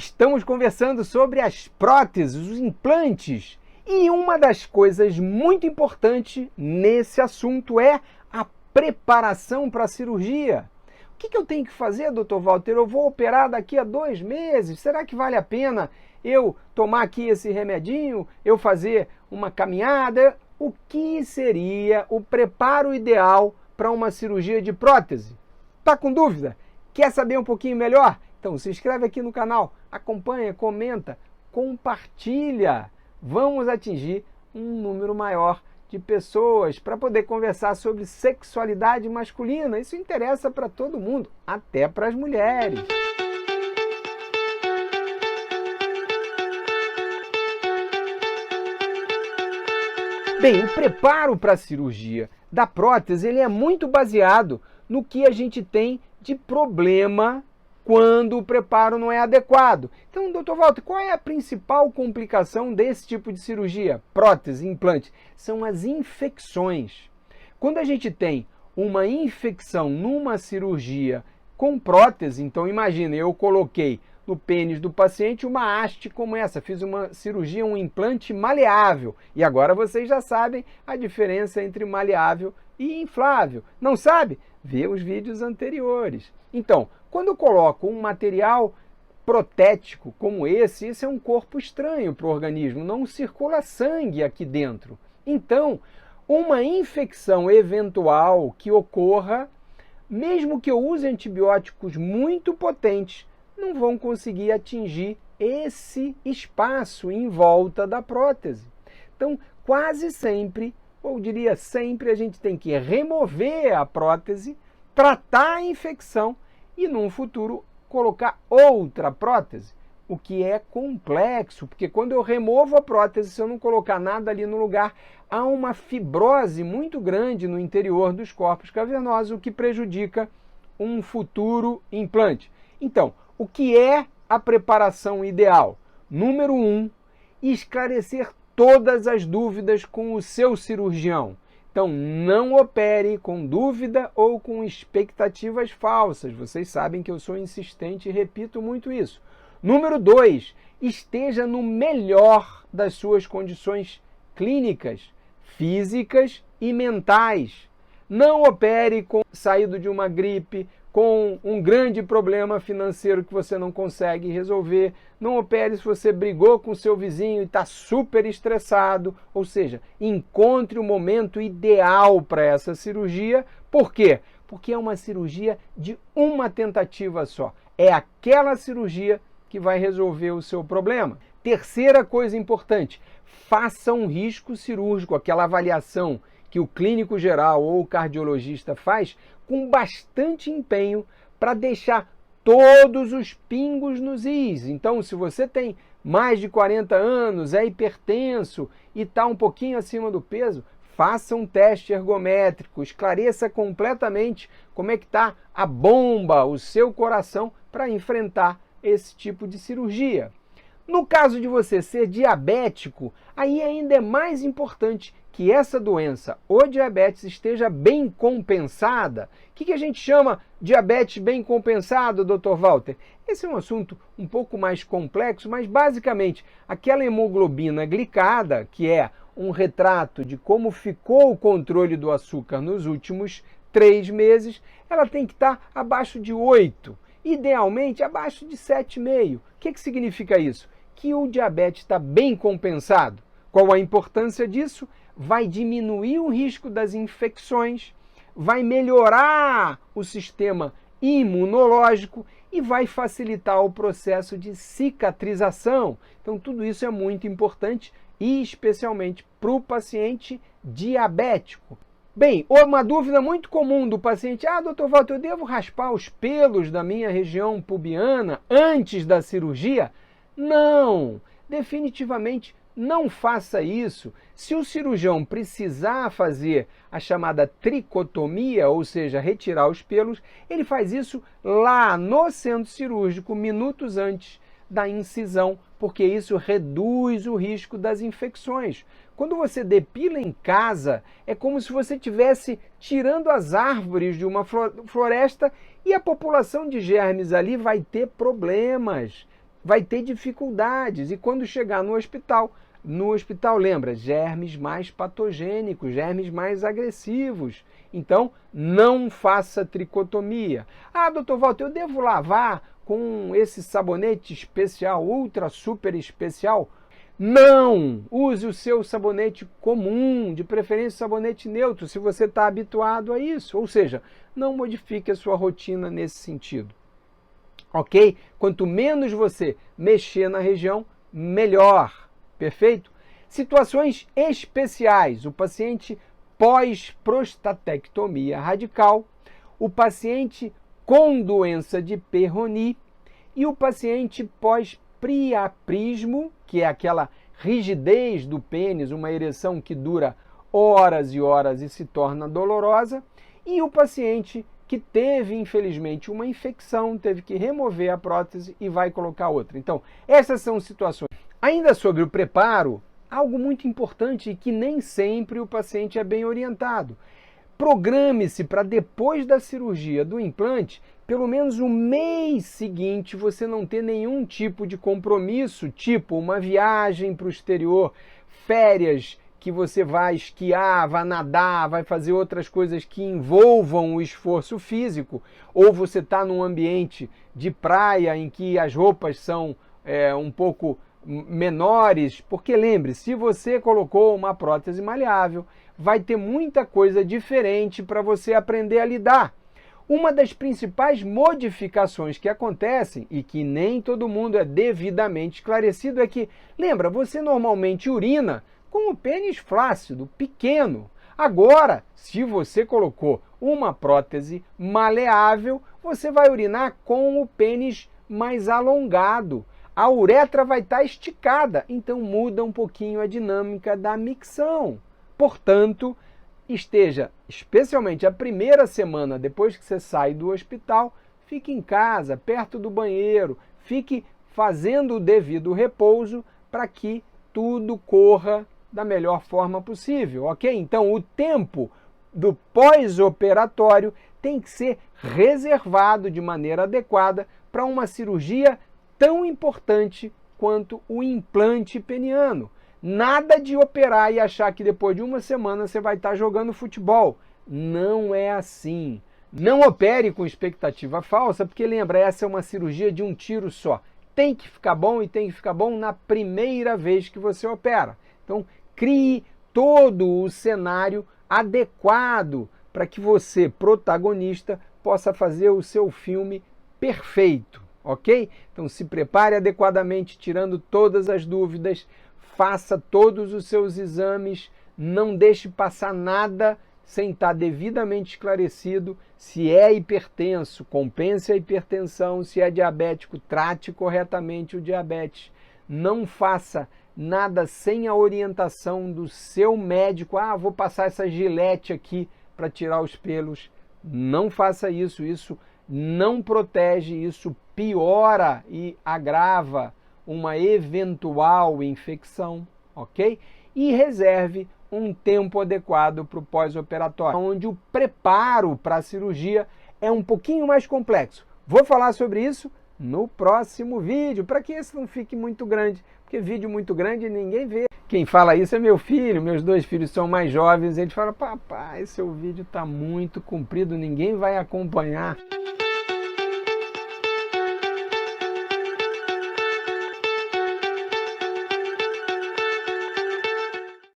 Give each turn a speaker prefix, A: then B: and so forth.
A: Estamos conversando sobre as próteses, os implantes. E uma das coisas muito importantes nesse assunto é a preparação para a cirurgia. O que eu tenho que fazer, Dr. Walter? Eu vou operar daqui a 2 meses. Será que vale a pena eu tomar aqui esse remedinho? Eu fazer uma caminhada? O que seria o preparo ideal para uma cirurgia de prótese? Tá com dúvida? Quer saber um pouquinho melhor? Então se inscreve aqui no canal, acompanha, comenta, compartilha. Vamos atingir um número maior de pessoas para poder conversar sobre sexualidade masculina. Isso interessa para todo mundo, até para as mulheres. Bem, o preparo para a cirurgia da prótese ele é muito baseado no que a gente tem de problema quando o preparo não é adequado. Então, Dr. Walter, qual é a principal complicação desse tipo de cirurgia? Prótese, implante, são as infecções. Quando a gente tem uma infecção numa cirurgia com prótese, então imagine, eu coloquei no pênis do paciente uma haste como essa, fiz uma cirurgia, um implante maleável. E agora vocês já sabem a diferença entre maleável e inflável. Não sabe? Vê os vídeos anteriores. Então, quando eu coloco um material protético como esse é um corpo estranho para o organismo, não circula sangue aqui dentro. Então, uma infecção eventual que ocorra, mesmo que eu use antibióticos muito potentes, não vão conseguir atingir esse espaço em volta da prótese. Então, quase sempre, ou diria sempre, a gente tem que remover a prótese, tratar a infecção e, num futuro, colocar outra prótese, o que é complexo, porque quando eu removo a prótese, se eu não colocar nada ali no lugar, há uma fibrose muito grande no interior dos corpos cavernosos, o que prejudica um futuro implante. Então, o que é a preparação ideal? Número 1, esclarecer todas as dúvidas com o seu cirurgião. Então, não opere com dúvida ou com expectativas falsas. Vocês sabem que eu sou insistente e repito muito isso. Número 2, esteja no melhor das suas condições clínicas, físicas e mentais. Não opere com saído de uma gripe, com um grande problema financeiro que você não consegue resolver. Não opere se você brigou com seu vizinho e está super estressado. Ou seja, encontre o momento ideal para essa cirurgia. Por quê? Porque é uma cirurgia de uma tentativa só. É aquela cirurgia que vai resolver o seu problema. Terceira coisa importante, faça um risco cirúrgico, aquela avaliação que o clínico geral ou o cardiologista faz com bastante empenho para deixar todos os pingos nos is. Então, se você tem mais de 40 anos, é hipertenso e está um pouquinho acima do peso, faça um teste ergométrico, esclareça completamente como é que está a bomba, o seu coração, para enfrentar esse tipo de cirurgia. No caso de você ser diabético, aí ainda é mais importante que essa doença ou diabetes esteja bem compensada. O que a gente chama diabetes bem compensado, Dr. Walter? Esse é um assunto um pouco mais complexo, mas basicamente aquela hemoglobina glicada, que é um retrato de como ficou o controle do açúcar nos últimos 3 meses, ela tem que estar abaixo de 8, idealmente abaixo de 7,5. O que significa isso? Que o diabetes está bem compensado. Qual a importância disso? Vai diminuir o risco das infecções, vai melhorar o sistema imunológico e vai facilitar o processo de cicatrização. Então, tudo isso é muito importante e especialmente para o paciente diabético. Bem, uma dúvida muito comum do paciente: Dr. Walter, eu devo raspar os pelos da minha região pubiana antes da cirurgia? Não, definitivamente não faça isso. Se o cirurgião precisar fazer a chamada tricotomia, ou seja, retirar os pelos, ele faz isso lá no centro cirúrgico, minutos antes da incisão, porque isso reduz o risco das infecções. Quando você depila em casa, é como se você estivesse tirando as árvores de uma floresta e a população de germes ali vai ter problemas. vai ter dificuldades. E quando chegar no hospital, lembra, germes mais patogênicos, germes mais agressivos. Então, não faça tricotomia. Ah, doutor Walter, eu devo lavar com esse sabonete especial, ultra super especial? Não! Use o seu sabonete comum, de preferência sabonete neutro, se você está habituado a isso. Ou seja, não modifique a sua rotina nesse sentido. Ok? Quanto menos você mexer na região, melhor. Perfeito? Situações especiais. O paciente pós-prostatectomia radical, o paciente com doença de Peyronie e o paciente pós-priaprismo, que é aquela rigidez do pênis, uma ereção que dura horas e horas e se torna dolorosa, e o paciente que teve, infelizmente, uma infecção, teve que remover a prótese e vai colocar outra. Então, essas são situações. Ainda sobre o preparo, algo muito importante e que nem sempre o paciente é bem orientado. Programe-se para depois da cirurgia do implante, pelo menos o mês seguinte, você não ter nenhum tipo de compromisso, tipo uma viagem para o exterior, férias que você vai esquiar, vai nadar, vai fazer outras coisas que envolvam o esforço físico, ou você está num ambiente de praia em que as roupas são um pouco menores, porque lembre, se você colocou uma prótese maleável, vai ter muita coisa diferente para você aprender a lidar. Uma das principais modificações que acontecem e que nem todo mundo é devidamente esclarecido é que, lembra, você normalmente urina com o pênis flácido, pequeno. Agora, se você colocou uma prótese maleável, você vai urinar com o pênis mais alongado. A uretra vai estar esticada, então muda um pouquinho a dinâmica da micção. Portanto, esteja, especialmente a primeira semana depois que você sai do hospital, fique em casa, perto do banheiro, fique fazendo o devido repouso para que tudo corra da melhor forma possível, ok? Então, o tempo do pós-operatório tem que ser reservado de maneira adequada para uma cirurgia tão importante quanto o implante peniano. Nada de operar e achar que depois de uma semana você vai estar jogando futebol. Não é assim. Não opere com expectativa falsa, porque lembra, essa é uma cirurgia de um tiro só. Tem que ficar bom e tem que ficar bom na primeira vez que você opera. Então, crie todo o cenário adequado para que você, protagonista, possa fazer o seu filme perfeito. Ok? Então se prepare adequadamente, tirando todas as dúvidas, faça todos os seus exames, não deixe passar nada sem estar devidamente esclarecido. Se é hipertenso, compense a hipertensão. Se é diabético, trate corretamente o diabetes. Não faça nada sem a orientação do seu médico. Ah, vou passar essa gilete aqui para tirar os pelos. Não faça isso, isso não protege, isso piora e agrava uma eventual infecção, ok? E reserve um tempo adequado para o pós-operatório, onde o preparo para a cirurgia é um pouquinho mais complexo. Vou falar sobre isso no próximo vídeo, para que esse não fique muito grande, porque vídeo muito grande ninguém vê. Quem fala isso é meu filho, meus dois filhos são mais jovens, eles falam, papai, seu vídeo está muito comprido, ninguém vai acompanhar.